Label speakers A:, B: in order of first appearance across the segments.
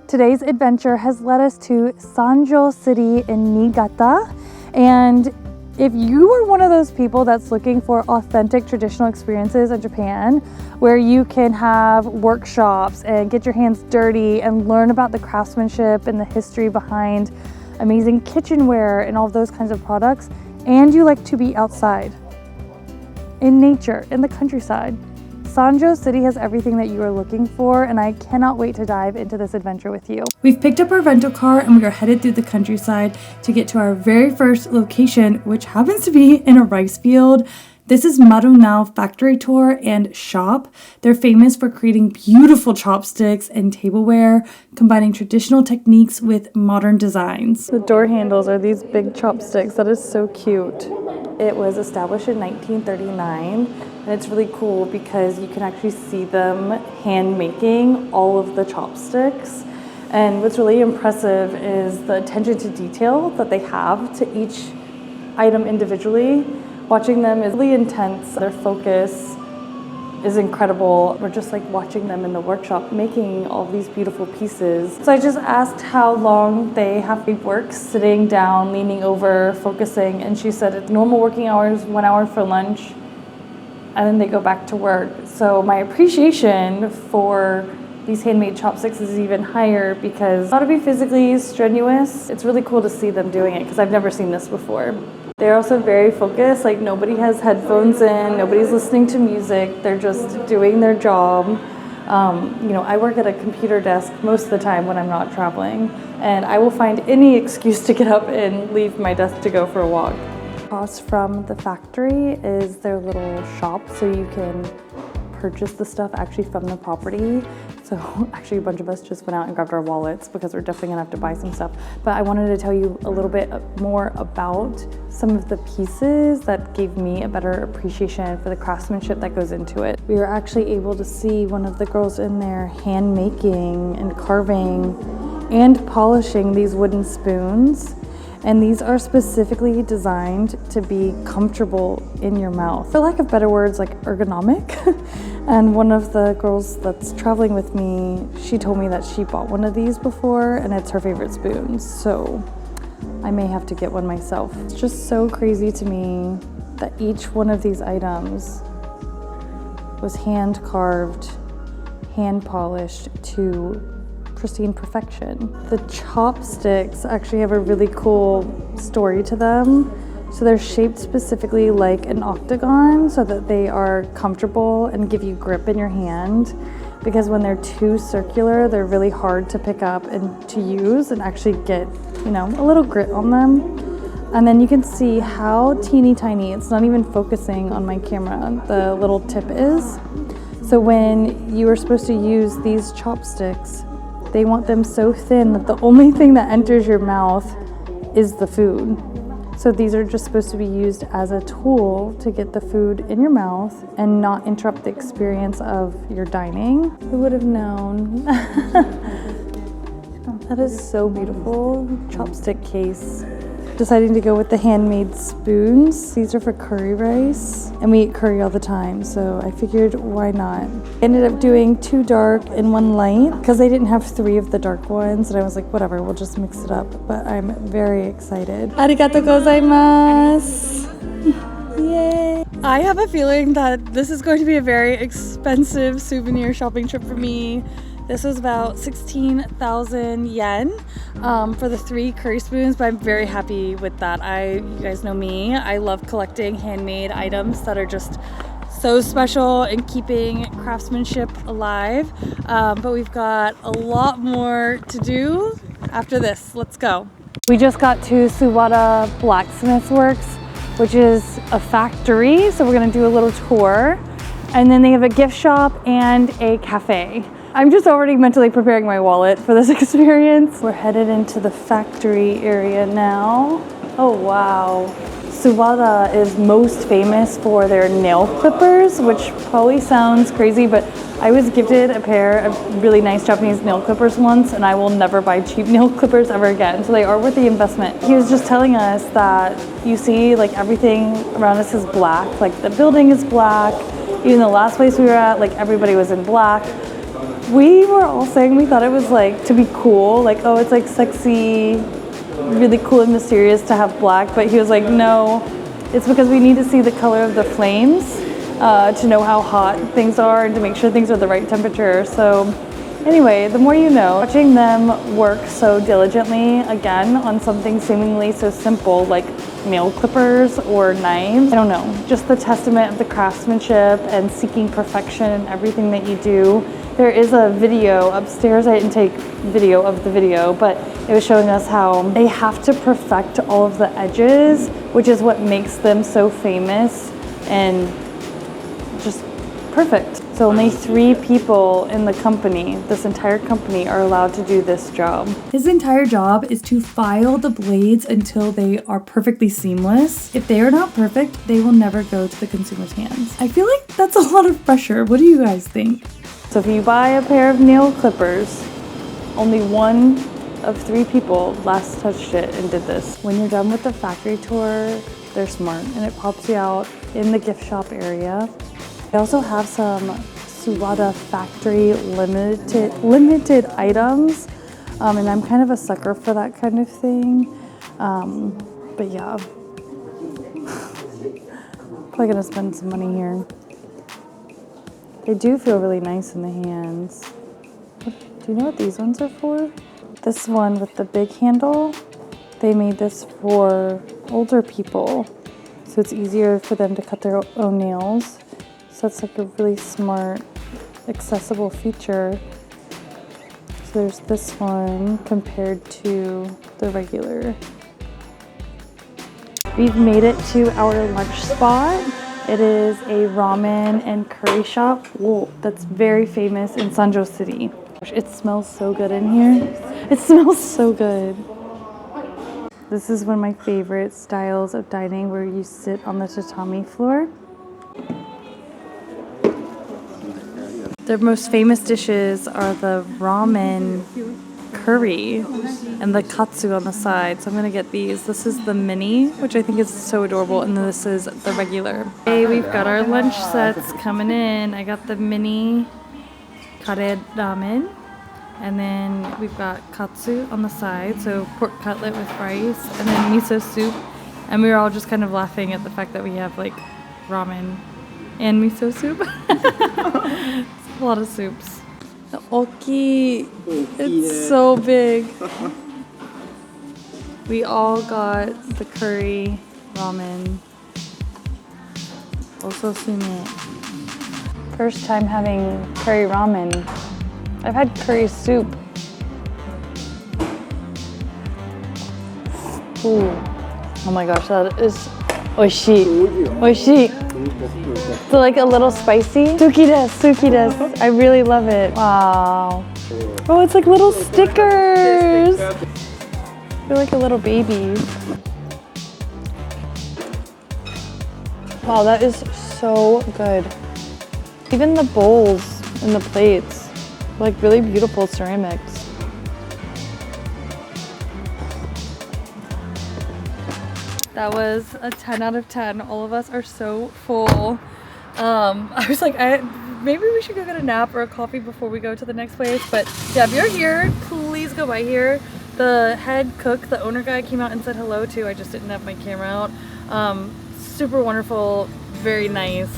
A: Today's adventure has led us to Sanjo City in Niigata, and if you are one of those people that's looking for authentic traditional experiences in Japan, where you can have workshops and get your hands dirty and learn about the craftsmanship and the history behind amazing kitchenware and all those kinds of products, and you like to be outside, in nature, in the countryside, Sanjo City has everything that you are looking for, and I cannot wait to dive into this adventure with you. We've picked up our rental car and we are headed through the countryside to get to our very first location, which happens to be in a rice field. This is Madun factory tour and shop. They're famous for creating beautiful chopsticks and tableware, combining traditional techniques with modern designs. The door handles are these big chopsticks. That is so cute. It was established in 1939, and it's really cool because you can actually see them hand making all of the chopsticks. And what's really impressive is the attention to detail that they have to each item individually. Watching them is really intense. Their focus is incredible. We're just like watching them in the workshop making all these beautiful pieces. So I just asked how long they have to work, sitting down, leaning over, focusing, and she said it's normal working hours, 1 hour for lunch, and then they go back to work. So my appreciation for these handmade chopsticks is even higher because it's got to be physically strenuous. It's really cool to see them doing it because I've never seen this before. They're also very focused, like nobody has headphones in, nobody's listening to music, they're just doing their job. You know, I work at a computer desk most of the time when I'm not traveling, and I will find any excuse to get up and leave my desk to go for a walk. Across from the factory is their little shop, so you can purchase the stuff actually from the property. So actually a bunch of us just went out and grabbed our wallets because we're definitely gonna have to buy some stuff. But I wanted to tell you a little bit more about some of the pieces that gave me a better appreciation for the craftsmanship that goes into it. We were actually able to see one of the girls in there hand making and carving and polishing these wooden spoons. And these are specifically designed to be comfortable in your mouth. For lack of better words, like ergonomic. And one of the girls that's traveling with me, she told me that she bought one of these before and it's her favorite spoon. So I may have to get one myself. It's just so crazy to me that each one of these items was hand carved, hand polished to pristine perfection. The chopsticks actually have a really cool story to them. So they're shaped specifically like an octagon so that they are comfortable and give you grip in your hand, because when they're too circular, they're really hard to pick up and to use and actually get, you know, a little grit on them. And then you can see how teeny tiny, it's not even focusing on my camera, the little tip is. So when you are supposed to use these chopsticks, they want them so thin that the only thing that enters your mouth is the food. So these are just supposed to be used as a tool to get the food in your mouth and not interrupt the experience of your dining. Who would have known? That is so beautiful. Chopstick case. Deciding to go with the handmade spoons. These are for curry rice, and we eat curry all the time, so I figured why not. Ended up doing 2 dark and 1 light because they didn't have 3 of the dark ones, and I was like, whatever, we'll just mix it up. But I'm very excited. Arigatou gozaimasu. Yay! I have a feeling that this is going to be a very expensive souvenir shopping trip for me. This was about 16,000 yen for the 3 curry spoons, but I'm very happy with that. You guys know me, I love collecting handmade items that are just so special and keeping craftsmanship alive. But we've got a lot more to do after this. Let's go. We just got to Suada Blacksmith Works, which is a factory. So we're gonna do a little tour. And then they have a gift shop and a cafe. I'm just already mentally preparing my wallet for this experience. We're headed into the factory area now. Oh wow. Suada is most famous for their nail clippers, which probably sounds crazy, but I was gifted a pair of really nice Japanese nail clippers once, and I will never buy cheap nail clippers ever again. So they are worth the investment. He was just telling us that you see like everything around us is black. Like the building is black. Even the last place we were at, like everybody was in black. We were all saying we thought it was like to be cool, like, oh, it's like sexy, really cool and mysterious to have black, but he was like, no, it's because we need to see the color of the flames to know how hot things are and to make sure things are the right temperature. So anyway, the more you know. Watching them work so diligently, again, on something seemingly so simple like nail clippers or knives, I don't know, just the testament of the craftsmanship and seeking perfection in everything that you do. There is a video upstairs. I didn't take video of the video, but it was showing us how they have to perfect all of the edges, which is what makes them so famous and just perfect. So only 3 people in the company, this entire company, are allowed to do this job. His entire job is to file the blades until they are perfectly seamless. If they are not perfect, they will never go to the consumer's hands. I feel like that's a lot of pressure. What do you guys think? So if you buy a pair of nail clippers, only 1 of 3 people last touched it and did this. When you're done with the factory tour, they're smart and it pops you out in the gift shop area. They also have some Suada factory limited items, and I'm kind of a sucker for that kind of thing. But yeah, probably gonna spend some money here. They do feel really nice in the hands. Do you know what these ones are for? This one with the big handle, they made this for older people, so it's easier for them to cut their own nails. So it's like a really smart, accessible feature. So there's this one compared to the regular. We've made it to our lunch spot. It is a ramen and curry shop that's very famous in Sanjo City. It smells so good in here. It smells so good. This is one of my favorite styles of dining where you sit on the tatami floor. Their most famous dishes are the ramen curry and the katsu on the side. So I'm gonna get these. This is the mini, which I think is so adorable, and then this is the regular. Hey, we've got our lunch sets coming in. I got the mini kare ramen, and then we've got katsu on the side, so pork cutlet with rice, and then miso soup. And we were all just kind of laughing at the fact that we have like ramen and miso soup. It's a lot of soups. The oki, it's so big. We all got the curry ramen. Also sume. First time having curry ramen. I've had curry soup. Ooh. Oh my gosh, that is oishii. Oishii. So like a little spicy. Suki desu, suki desu. I really love it. Wow. Oh, it's like little stickers. They're like a little baby. Wow, that is so good. Even the bowls and the plates, like really beautiful ceramics. That was a 10 out of 10. All of us are so full. I was like, maybe we should go get a nap or a coffee before we go to the next place. But yeah, if you're here, please go by here. The head cook, the owner guy, came out and said hello too. I just didn't have my camera out. Super wonderful, very nice.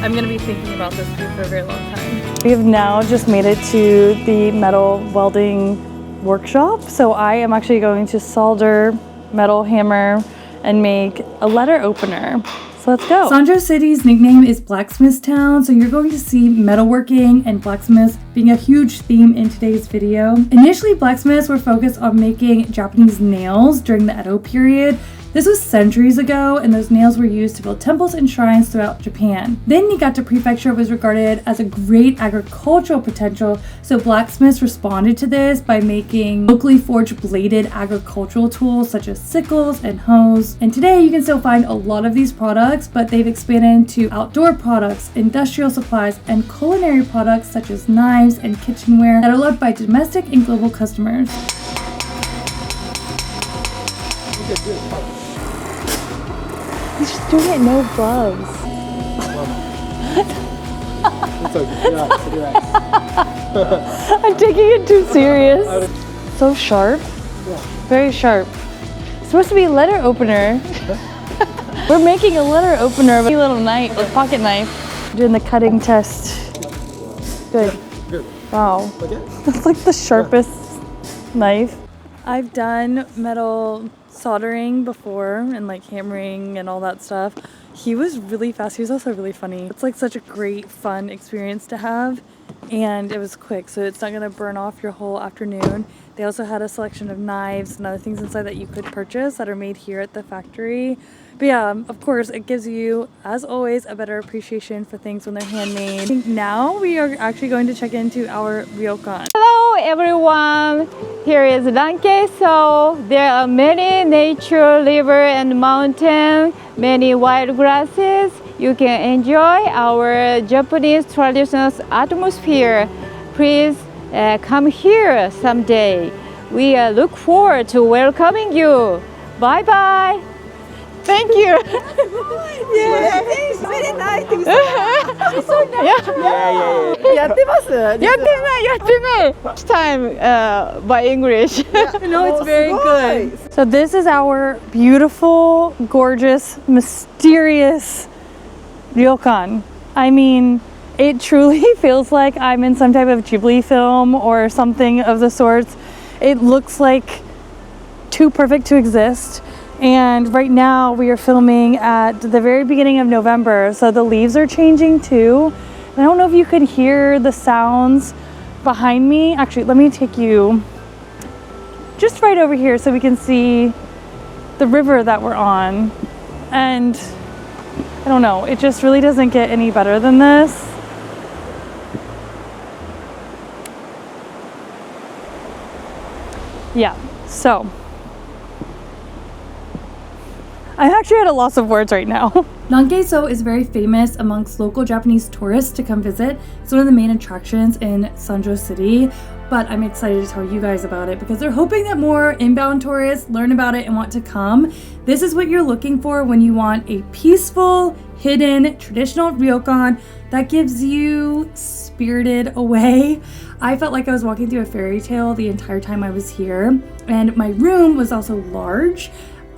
A: I'm gonna be thinking about this food for a very long time. We have now just made it to the metal welding workshop. So I am actually going to solder, metal hammer, and make a letter opener. So let's go. Sanjo City's nickname is Blacksmith Town, so you're going to see metalworking and blacksmiths being a huge theme in today's video. Initially, blacksmiths were focused on making Japanese nails during the Edo period. This was centuries ago, and those nails were used to build temples and shrines throughout Japan. Then Niigata Prefecture was regarded as a great agricultural potential, so blacksmiths responded to this by making locally forged bladed agricultural tools such as sickles and hoes. And today you can still find a lot of these products, but they've expanded into outdoor products, industrial supplies, and culinary products such as knives and kitchenware that are loved by domestic and global customers. He's just doing it no gloves.
B: It's okay. Relax.
A: I'm taking it too serious. So sharp. Very sharp. It's supposed to be a letter opener. We're making a letter opener with a little knife, a pocket knife. Doing the cutting test. Good.
B: Good.
A: Wow.
B: Okay.
A: That's like the sharpest knife. I've done metal soldering before and like hammering and all that stuff. He was really fast. He was also really funny. It's like such a great, fun experience to have. And it was quick, so it's not gonna burn off your whole afternoon. They also had a selection of knives and other things inside that you could purchase that are made here at the factory. But yeah, of course, it gives you, as always, a better appreciation for things when they're handmade. Now we are actually going to check into our ryokan.
C: Hello everyone, here is Ranke. So there are many nature, river and mountain, many wild grasses. You can enjoy our Japanese traditional atmosphere. Please come here someday. We look forward to welcoming you. Bye bye. Thank you.
D: Yeah, it's very nice. It's so nice.
C: Yeah.
D: やってます。
C: やってない。Next time by English.
A: No, it's very
D: すごい
A: good. So this is our beautiful, gorgeous, mysterious ryokan. I mean, it truly feels like I'm in some type of Ghibli film or something of the sorts. It looks like too perfect to exist. And right now we are filming at the very beginning of November, so the leaves are changing too. And I don't know if you could hear the sounds behind me. Actually, let me take you just right over here so we can see the river that we're on. And I don't know, it just really doesn't get any better than this. Yeah, so I'm actually at a loss of words right now. Nangeso is very famous amongst local Japanese tourists to come visit. It's one of the main attractions in Sanjo City, but I'm excited to tell you guys about it because they're hoping that more inbound tourists learn about it and want to come. This is what you're looking for when you want a peaceful, hidden, traditional ryokan that gives you spirited away. I felt like I was walking through a fairy tale the entire time I was here, and my room was also large.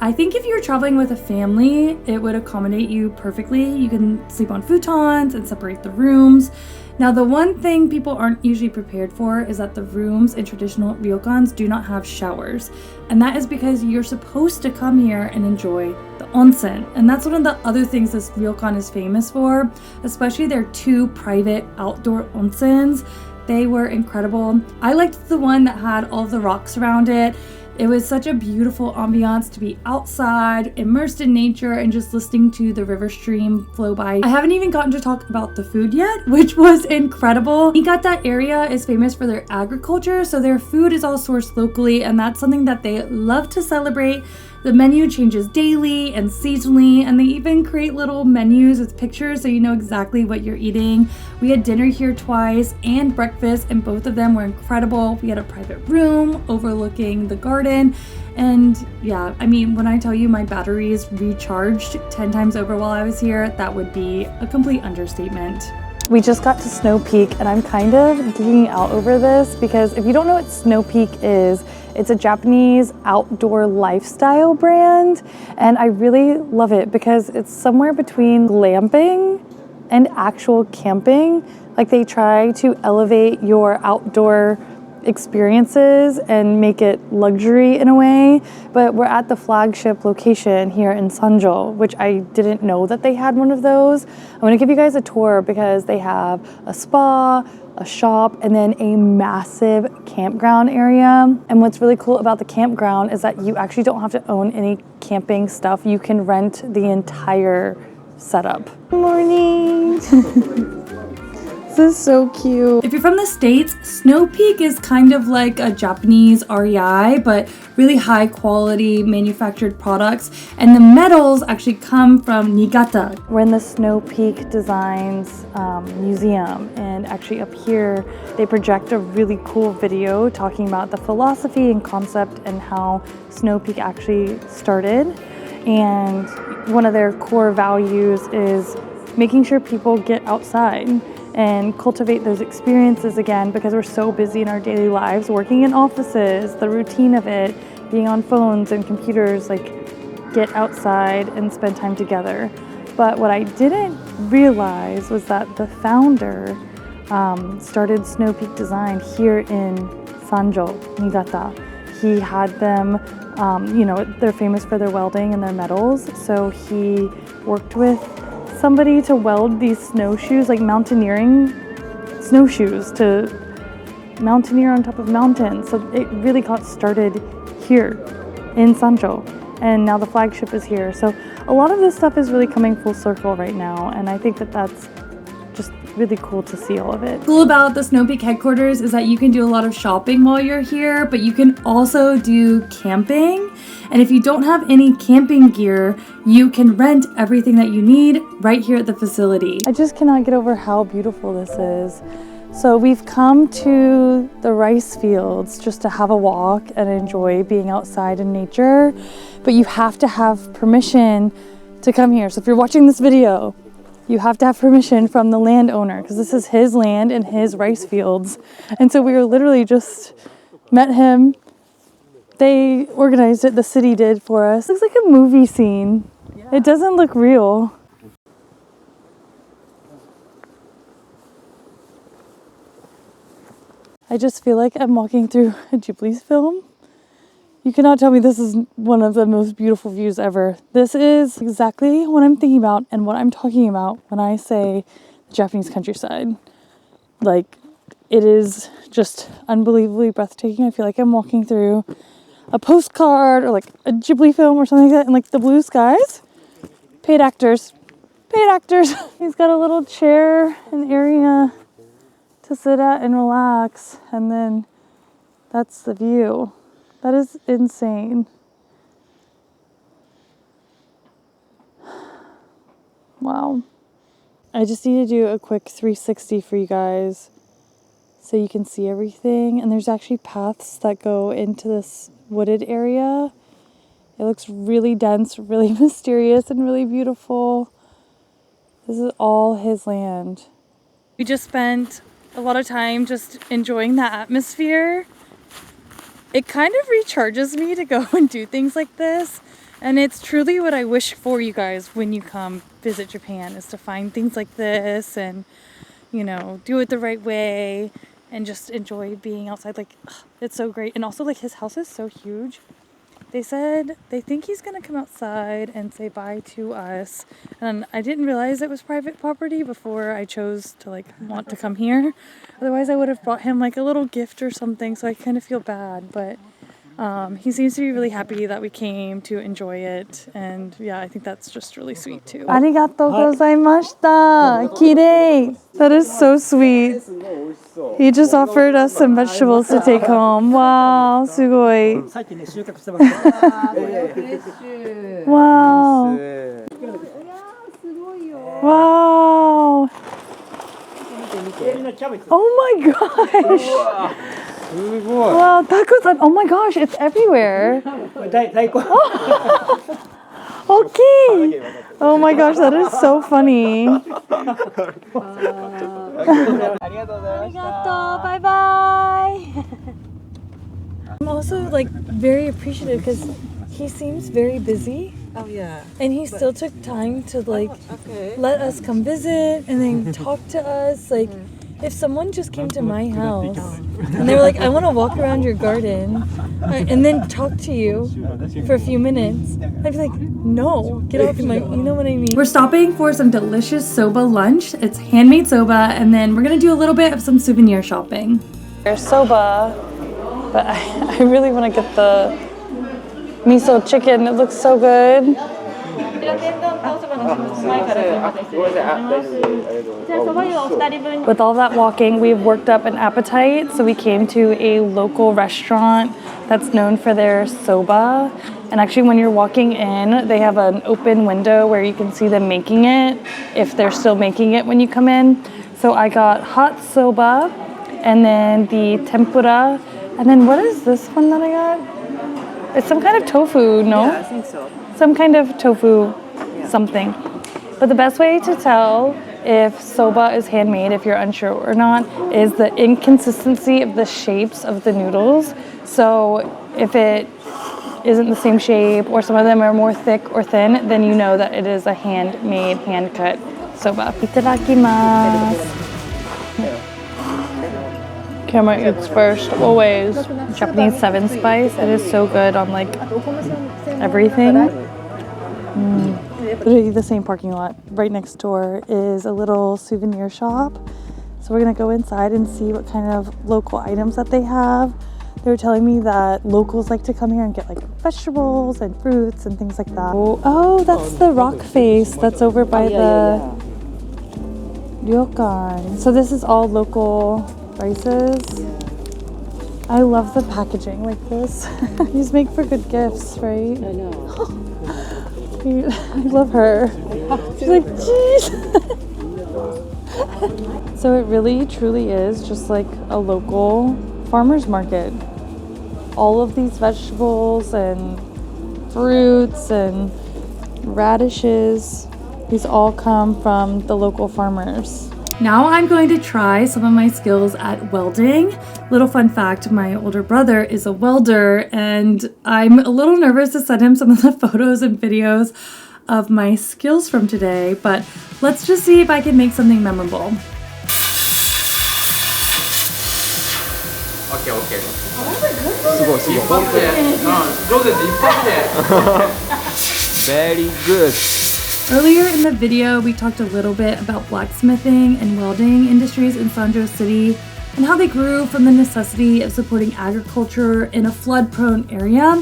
A: I think if you're traveling with a family, it would accommodate you perfectly. You can sleep on futons and separate the rooms. Now, the one thing people aren't usually prepared for is that the rooms in traditional ryokans do not have showers. And that is because you're supposed to come here and enjoy the onsen. And that's one of the other things this ryokan is famous for, especially their 2 private outdoor onsens. They were incredible. I liked the one that had all the rocks around it. It was such a beautiful ambiance to be outside, immersed in nature, and just listening to the river stream flow by. I haven't even gotten to talk about the food yet, which was incredible. Niigata area is famous for their agriculture, so their food is all sourced locally, and that's something that they love to celebrate. The menu changes daily and seasonally, and they even create little menus with pictures so you know exactly what you're eating. We had dinner here twice and breakfast, and both of them were incredible. We had a private room overlooking the garden, and yeah, I mean, when I tell you my batteries recharged 10 times over while I was here, that would be a complete understatement. We just got to Snow Peak, and I'm kind of geeking out over this because if you don't know what Snow Peak is, it's a Japanese outdoor lifestyle brand, and I really love it because it's somewhere between glamping and actual camping. Like, they try to elevate your outdoor experiences and make it luxury in a way, but we're at the flagship location here in Sanjo, which I didn't know that they had one of those. I'm going to give you guys a tour because they have a spa, a shop, and then a massive campground area. And what's really cool about the campground is that you actually don't have to own any camping stuff. You can rent the entire setup. Good morning. This is so cute. If you're from the States, Snow Peak is kind of like a Japanese REI, but really high quality manufactured products. And the metals actually come from Niigata. We're in the Snow Peak Designs Museum, and actually up here, they project a really cool video talking about the philosophy and concept and how Snow Peak actually started. And one of their core values is making sure people get outside and cultivate those experiences again, because we're so busy in our daily lives, working in offices, the routine of it, being on phones and computers, like get outside and spend time together. But what I didn't realize was that the founder started Snow Peak Design here in Sanjo, Niigata. He had them, you know, they're famous for their welding and their metals, so he worked with somebody to weld these snowshoes, like mountaineering snowshoes to mountaineer on top of mountains. So it really got started here in Sanjo, and now the flagship is here. So a lot of this stuff is really coming full circle right now, and I think that that's just really cool to see all of it. Cool about the Snow Peak headquarters is that you can do a lot of shopping while you're here, but you can also do camping. And if you don't have any camping gear, you can rent everything that you need right here at the facility. I just cannot get over how beautiful this is. So we've come to the rice fields just to have a walk and enjoy being outside in nature, but you have to have permission to come here. So if you're watching this video, you have to have permission from the landowner, because this is his land and his rice fields. And so we were literally just met him. They organized it, the city did for us. Looks like a movie scene. Yeah. It doesn't look real. I just feel like I'm walking through a Ghibli film. You cannot tell me this is one of the most beautiful views ever. This is exactly what I'm thinking about and what I'm talking about when I say the Japanese countryside. Like, it is just unbelievably breathtaking. I feel like I'm walking through a postcard or like a Ghibli film or something like that, and like the blue skies. Paid actors. Paid actors. He's got a little chair and area to sit at and relax, and then that's the view. That is insane. Wow. I just need to do a quick 360 for you guys so you can see everything. And there's actually paths that go into this wooded area. It looks really dense, really mysterious, and really beautiful. This is all his land. We just spent a lot of time just enjoying the atmosphere. It kind of recharges me to go and do things like this. And it's truly what I wish for you guys when you come visit Japan, is to find things like this and, you know, do it the right way and just enjoy being outside. Like, it's so great. And also, like, his house is so huge. They said they think he's gonna come outside and say bye to us. And I didn't realize it was private property before I chose to like want to come here. Otherwise I would have brought him like a little gift or something, so I kind of feel bad. But he seems to be really happy that we came to enjoy it. And yeah, I think that's just really sweet too. Arigatou gozaimashita. Kirei. That is so sweet. He just offered us some vegetables to take home. Wow, sugoi. Wow. Wow. Oh my gosh. Wow, tacos. Oh my gosh, it's everywhere. Okay. Oh my gosh, that is so funny. Arigato. Bye bye. I'm also like very appreciative because he seems very busy.
D: Oh yeah.
A: And he still took time to like let us come visit and then talk to us. Like, if someone just came to my house and they were like, I want to walk around your garden and then talk to you for a few minutes, I'd be like, no, get off my, you know what I mean? We're stopping for some delicious soba lunch. It's handmade soba, and then we're gonna do a little bit of some souvenir shopping. There's soba, but I really want to get the miso chicken. It looks so good. With all that walking, we've worked up an appetite, so we came to a local restaurant that's known for their soba. And actually, when you're walking in, they have an open window where you can see them making it, if they're still making it when you come in. So I got hot soba, and then the tempura, and then what is this one that I got? It's some kind of tofu, no?
D: Yeah, I think so.
A: Some kind of tofu something. But the best way to tell if soba is handmade, if you're unsure or not, is the inconsistency of the shapes of the noodles. So if it isn't the same shape, or some of them are more thick or thin, then you know that it is a handmade, hand-cut soba. Itadakimasu. Camera eats first, always. Japanese 7-spice. It is so good on like everything. Literally the same parking lot. Right next door is a little souvenir shop. So we're gonna go inside and see what kind of local items that they have. They were telling me that locals like to come here and get like vegetables and fruits and things like that. Oh, that's the rock face that's over by the ryokan. So this is all local rices. I love the packaging like this. These make for good gifts, right?
D: I know.
A: I love her. She's like, jeez. So it really, truly is just like a local farmer's market. All of these vegetables and fruits and radishes, these all come from the local farmers. Now I'm going to try some of my skills at welding. Little fun fact, my older brother is a welder, and I'm a little nervous to send him some of the photos and videos of my skills from today, but let's just see if I can make something memorable.
B: Okay, okay. Very good.
A: Earlier in the video, we talked a little bit about blacksmithing and welding industries in Sanjo City and how they grew from the necessity of supporting agriculture in a flood-prone area.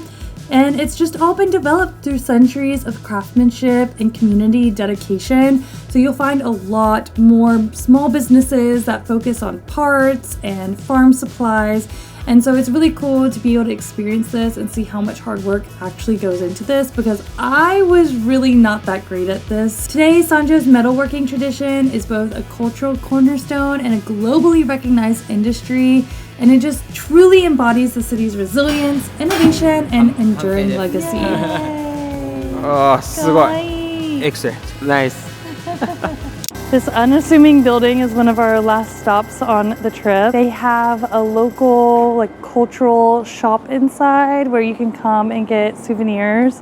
A: And it's just all been developed through centuries of craftsmanship and community dedication. So you'll find a lot more small businesses that focus on parts and farm supplies. And so it's really cool to be able to experience this and see how much hard work actually goes into this, because I was really not that great at this. Today, Sanjo's metalworking tradition is both a cultural cornerstone and a globally recognized industry, and it just truly embodies the city's resilience, innovation, and enduring legacy.
B: Oh, すごい. Excellent. Nice.
A: This unassuming building is one of our last stops on the trip. They have a local like cultural shop inside where you can come and get souvenirs.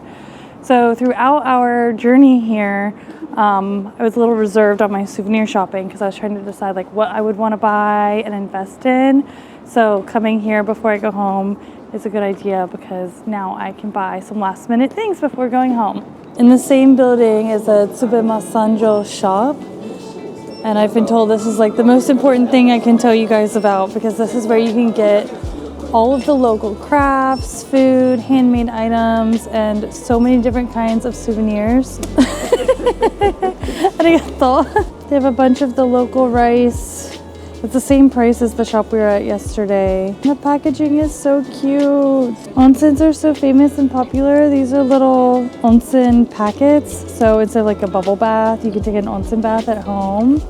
A: So throughout our journey here, I was a little reserved on my souvenir shopping because I was trying to decide like what I would want to buy and invest in. So coming here before I go home is a good idea because now I can buy some last minute things before going home. In the same building is a Tsubema Sanjo shop. And I've been told this is like the most important thing I can tell you guys about, because this is where you can get all of the local crafts, food, handmade items, and so many different kinds of souvenirs. Arigato. They have a bunch of the local rice. It's the same price as the shop we were at yesterday. The packaging is so cute. Onsens are so famous and popular. These are little onsen packets. So instead of like a bubble bath, you can take an onsen bath at home.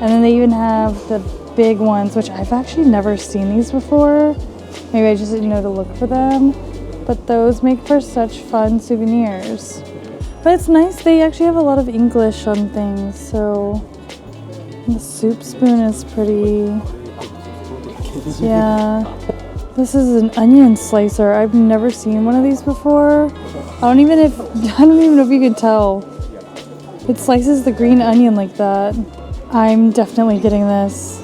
A: And then they even have the big ones, which I've actually never seen these before. Maybe I just didn't know to look for them. But those make for such fun souvenirs. But it's nice, they actually have a lot of English on things, so the soup spoon is pretty. Yeah. This is an onion slicer. I've never seen one of these before. I don't even know if you can tell. It slices the green onion like that. I'm definitely getting this.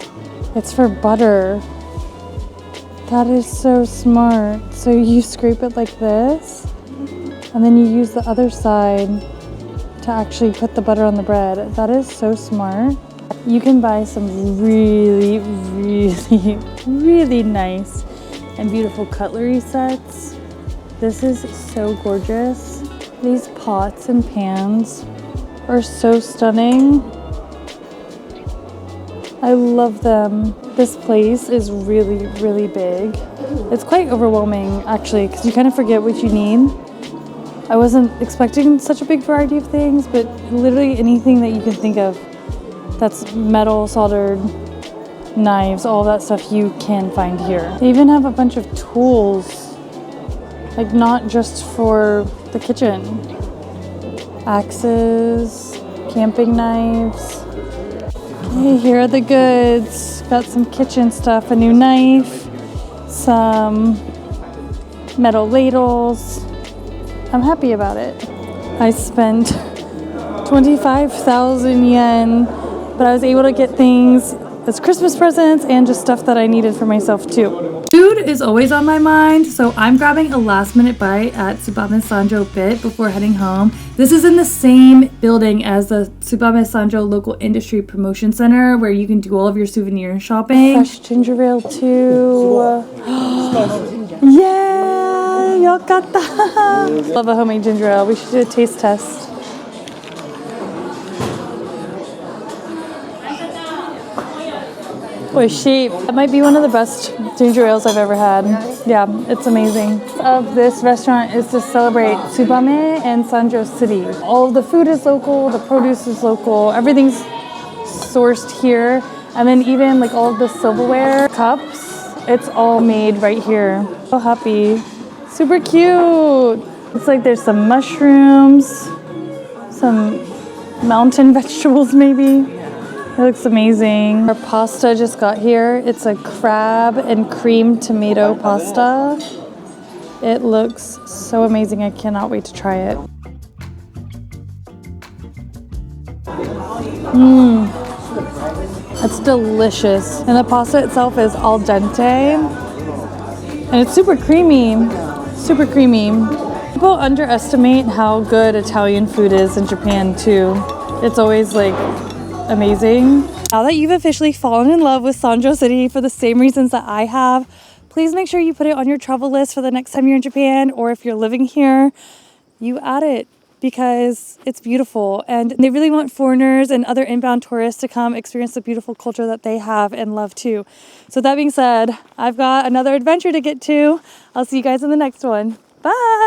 A: It's for butter. That is so smart. So you scrape it like this, and then you use the other side to actually put the butter on the bread. That is so smart. You can buy some really, really, really nice and beautiful cutlery sets. This is so gorgeous. These pots and pans are so stunning. I love them. This place is really, really big. It's quite overwhelming actually, because you kind of forget what you need. I wasn't expecting such a big variety of things, but literally anything that you can think of that's metal, soldered, knives, all that stuff you can find here. They even have a bunch of tools, like not just for the kitchen. Axes, camping knives. Hey, here are the goods. Got some kitchen stuff, a new knife, some metal ladles. I'm happy about it. I spent 25,000 yen, but I was able to get things as Christmas presents and just stuff that I needed for myself too. Food is always on my mind, so I'm grabbing a last minute bite at Tsubame Sanjo Bit before heading home. This is in the same building as the Tsubame Sanjo Local Industry Promotion Center where you can do all of your souvenir shopping. Fresh ginger ale too. Yeah, yokatta. Love a homemade ginger ale. We should do a taste test. Oishii. That might be one of the best ginger ales I've ever had. Yeah, it's amazing. Of this restaurant is to celebrate Tsubame and Sanjo City. All of the food is local, the produce is local, everything's sourced here. And then even like all of the silverware, cups, it's all made right here. So happy. Super cute. It's like there's some mushrooms, some mountain vegetables maybe. It looks amazing. Our pasta just got here. It's a crab and cream tomato pasta. It looks so amazing. I cannot wait to try it. It's delicious. And the pasta itself is al dente. And it's super creamy. Super creamy. People underestimate how good Italian food is in Japan too. It's always like amazing. Now that you've officially fallen in love with Sanjo City for the same reasons that I have, please make sure you put it on your travel list for the next time you're in Japan, or if you're living here, you add it because it's beautiful and they really want foreigners and other inbound tourists to come experience the beautiful culture that they have and love too. So that being said, I've got another adventure to get to. I'll see you guys in the next one. Bye!